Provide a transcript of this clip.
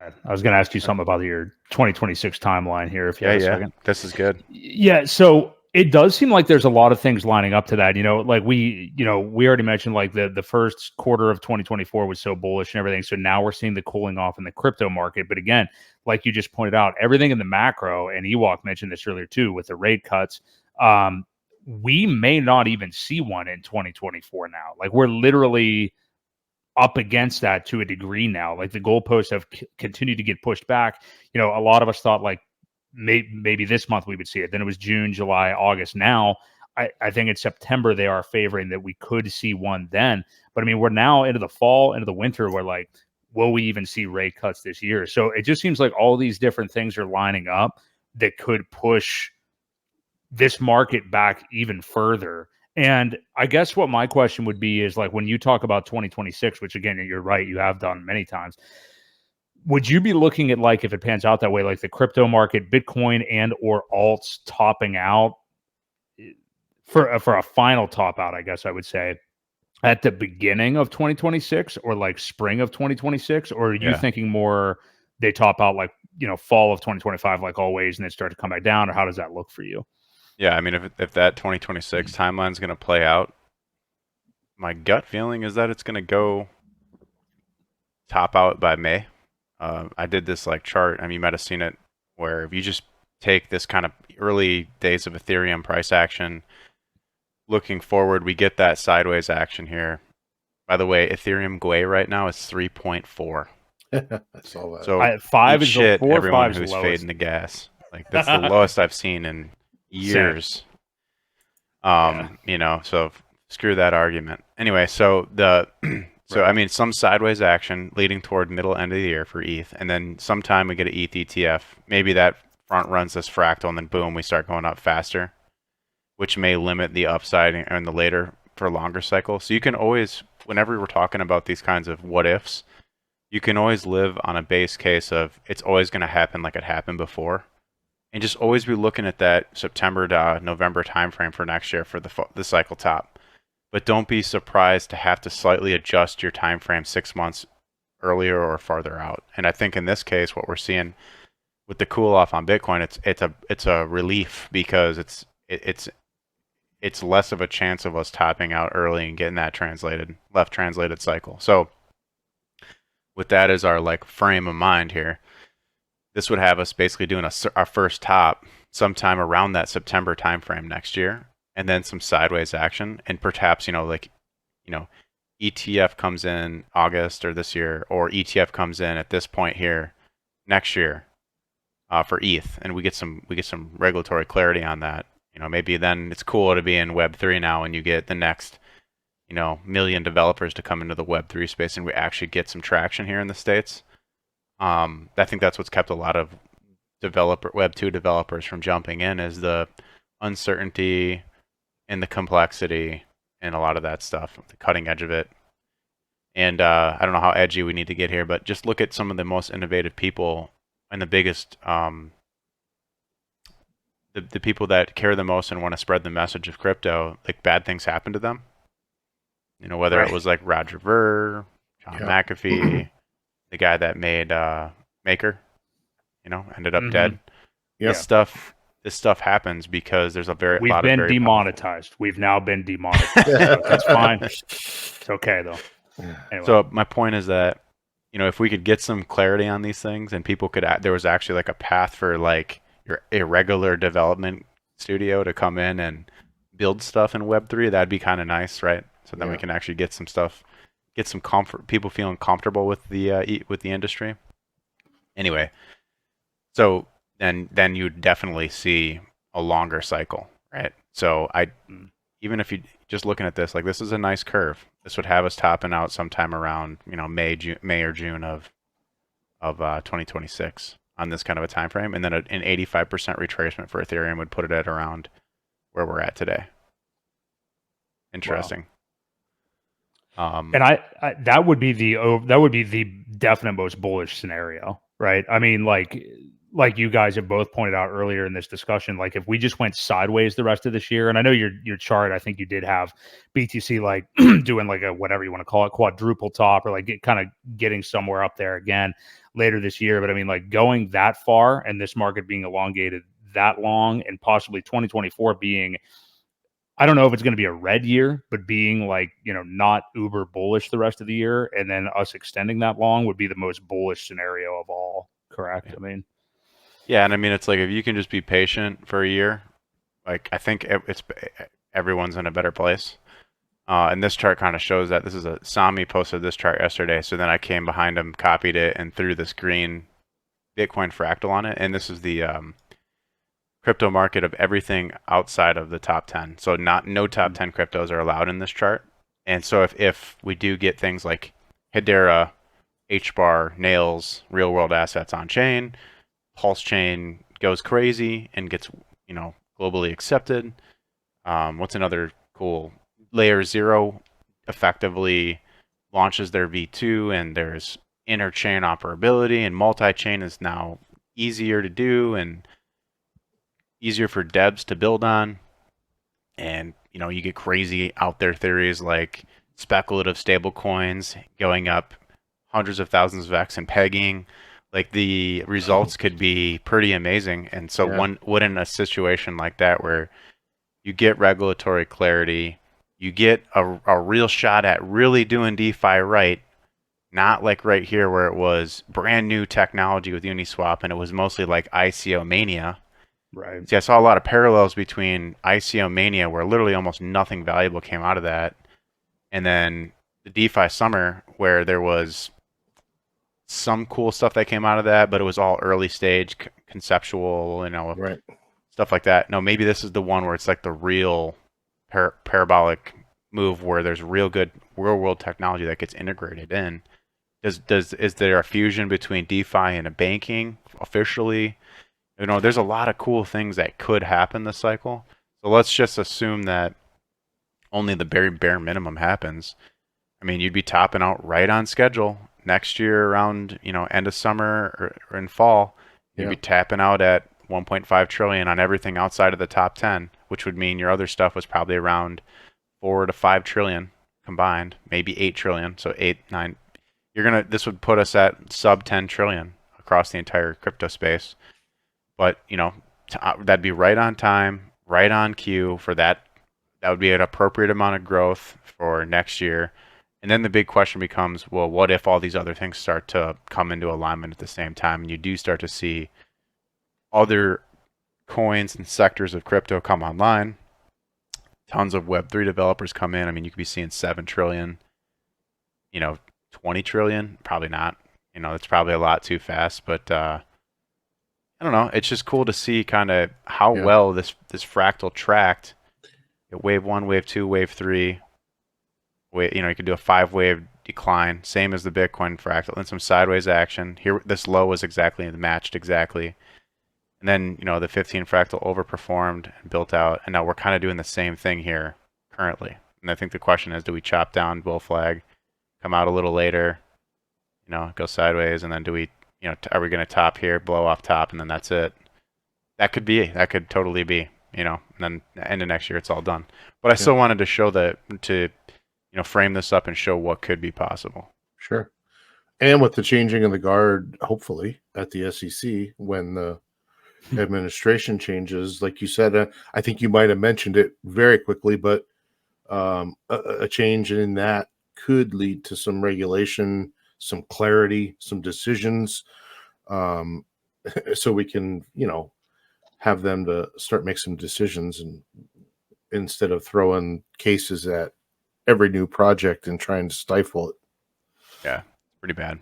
I was going to ask you something about your 2026 timeline here, if you Yeah, have a yeah. second. This is good. Yeah, so it does seem like there's a lot of things lining up to that. Like we already mentioned like the first quarter of 2024 was so bullish and everything. So now we're seeing the cooling off in the crypto market. But again, like you just pointed out, everything in the macro, and Ewok mentioned this earlier too, with the rate cuts, we may not even see one in 2024 now. Like we're literally up against that to a degree now. Like the goalposts have continued to get pushed back. A lot of us thought like maybe this month we would see it. Then it was June, July, August. Now I think in September they are favoring that we could see one then. But I mean, we're now into the fall, into the winter, where like, will we even see rate cuts this year? So it just seems like all these different things are lining up that could push this market back even further. And I guess what my question would be is like when you talk about 2026, which again, you're right, you have done many times. Would you be looking at like if it pans out that way, like the crypto market, Bitcoin and or alts topping out for a final top out, I guess I would say, at the beginning of 2026 or like spring of 2026? Or are you thinking more they top out like, fall of 2025, like always, and then start to come back down? Or how does that look for you? Yeah, I mean, if that 2026 timeline is going to play out, my gut feeling is that it's going to go top out by May. I did this like chart. I mean, you might have seen it, where if you just take this kind of early days of Ethereum price action, looking forward, we get that sideways action here. By the way, Ethereum GUI right now is 3.4. I saw that. So 5 is shit, the 4, everyone 5 is who's the lowest. fading the gas. Like that's the lowest I've seen in years. So screw that argument. Anyway, so I mean, some sideways action leading toward middle end of the year for ETH, and then sometime we get an ETH ETF. Maybe that front runs this fractal, and then boom, we start going up faster, which may limit the upside and the later for longer cycle. So you can always, whenever we're talking about these kinds of what ifs, you can always live on a base case of it's always going to happen like it happened before. And just always be looking at that September to November timeframe for next year for the cycle top. But don't be surprised to have to slightly adjust your time frame 6 months earlier or farther out. And I think in this case, what we're seeing with the cool off on Bitcoin, it's a relief, because it's less of a chance of us topping out early and getting that left translated cycle. So with that as our like frame of mind here, this would have us basically doing our first top sometime around that September timeframe next year, and then some sideways action, and perhaps ETF comes in August or this year, or ETF comes in at this point here next year for ETH, and we get some regulatory clarity on that. Maybe then it's cool to be in Web3 now, and you get the next million developers to come into the Web3 space, and we actually get some traction here in the States. I think that's what's kept a lot of Web2 developers from jumping in, is the uncertainty and the complexity and a lot of that stuff, the cutting edge of it. And I don't know how edgy we need to get here, but just look at some of the most innovative people and the biggest, the people that care the most and want to spread the message of crypto. Like bad things happen to them. Whether it was like Roger Ver, John McAfee, the guy that made Maker, ended up dead. Yeah. This stuff happens because there's We've been demonetized. We've now been demonetized. So that's fine. It's okay though. Anyway. So my point is that if we could get some clarity on these things, and people could, there was actually like a path for like your irregular development studio to come in and build stuff in Web3, that'd be kind of nice, right? So then we can actually get some stuff, get some comfort, people feeling comfortable with the industry. Anyway, so then you definitely see a longer cycle, right? So even if you just looking at this, like this is a nice curve. This would have us topping out sometime around May or June of 2026 on this kind of a time frame, and then an 85% retracement for Ethereum would put it at around where we're at today. Interesting. Wow. And I that would be the definite most bullish scenario, right? I mean, like like you guys have both pointed out earlier in this discussion, like if we just went sideways the rest of this year, and I know your chart, I think you did have BTC like doing like a whatever you want to call it, quadruple top, or like kind of getting somewhere up there again later this year. But I mean, like going that far and this market being elongated that long, and possibly 2024 being, I don't know if it's going to be a red year, but being like, not uber bullish the rest of the year, and then us extending that long would be the most bullish scenario of all. Correct. Yeah. I mean, yeah, and I mean, it's like if you can just be patient for a year, like I think everyone's in a better place. And this chart kind of shows that. This is Sami posted this chart yesterday, so then I came behind him, copied it, and threw this green Bitcoin fractal on it. And this is the crypto market of everything outside of the top 10. So no top 10 cryptos are allowed in this chart. And so if we do get things like Hedera, HBAR, Nails, real world assets on chain, Pulse chain goes crazy and gets globally accepted. What's another cool? Layer 0 effectively launches their V2, and there's interchain operability, and multi-chain is now easier to do and easier for devs to build on. And you get crazy out there theories like speculative stable coins going up hundreds of thousands of X and pegging. Like the results could be pretty amazing. And so what in a situation like that where you get regulatory clarity, you get a real shot at really doing DeFi right, not like right here where it was brand new technology with Uniswap and it was mostly like ICO mania. right. See, I saw a lot of parallels between ICO mania, where literally almost nothing valuable came out of that, and then the DeFi summer, where there was some cool stuff that came out of that, but it was all early stage, conceptual, Right. stuff like that. No, maybe this is the one where it's like the real parabolic move, where there's real good real world technology that gets integrated in. Is there a fusion between DeFi and a banking officially? There's a lot of cool things that could happen this cycle. So let's just assume that only the very bare minimum happens. I mean, you'd be topping out right on schedule next year around, end of summer or in fall. You'd be tapping out at 1.5 trillion on everything outside of the top 10, which would mean your other stuff was probably around 4 to 5 trillion combined, maybe 8 trillion. So 8, 9. This would put us at sub 10 trillion across the entire crypto space. But, that'd be right on time, right on cue for that. That would be an appropriate amount of growth for next year. And then the big question becomes, well, what if all these other things start to come into alignment at the same time, and you do start to see other coins and sectors of crypto come online? Tons of Web3 developers come in. I mean, you could be seeing 7 trillion, 20 trillion. Probably not. It's probably a lot too fast, but I don't know. It's just cool to see kind of how well this fractal tracked. Wave 1, wave 2, wave 3. You could do a 5-wave decline, same as the Bitcoin fractal, and some sideways action. Here, this low was matched exactly. And then, the 15 fractal overperformed and built out, and now we're kind of doing the same thing here currently. And I think the question is, do we chop down bull flag, come out a little later, go sideways, and then do we, are we going to top here, blow off top, and then that's it? That could totally be, and then end of next year it's all done. But I still wanted to show frame this up and show what could be possible. Sure. And with the changing of the guard, hopefully at the SEC, when the administration changes, like you said, I think you might have mentioned it very quickly, but a change in that could lead to some regulation, some clarity, some decisions, so we can, have them to start make some decisions, and instead of throwing cases at every new project and trying to stifle it. Yeah, it's pretty bad.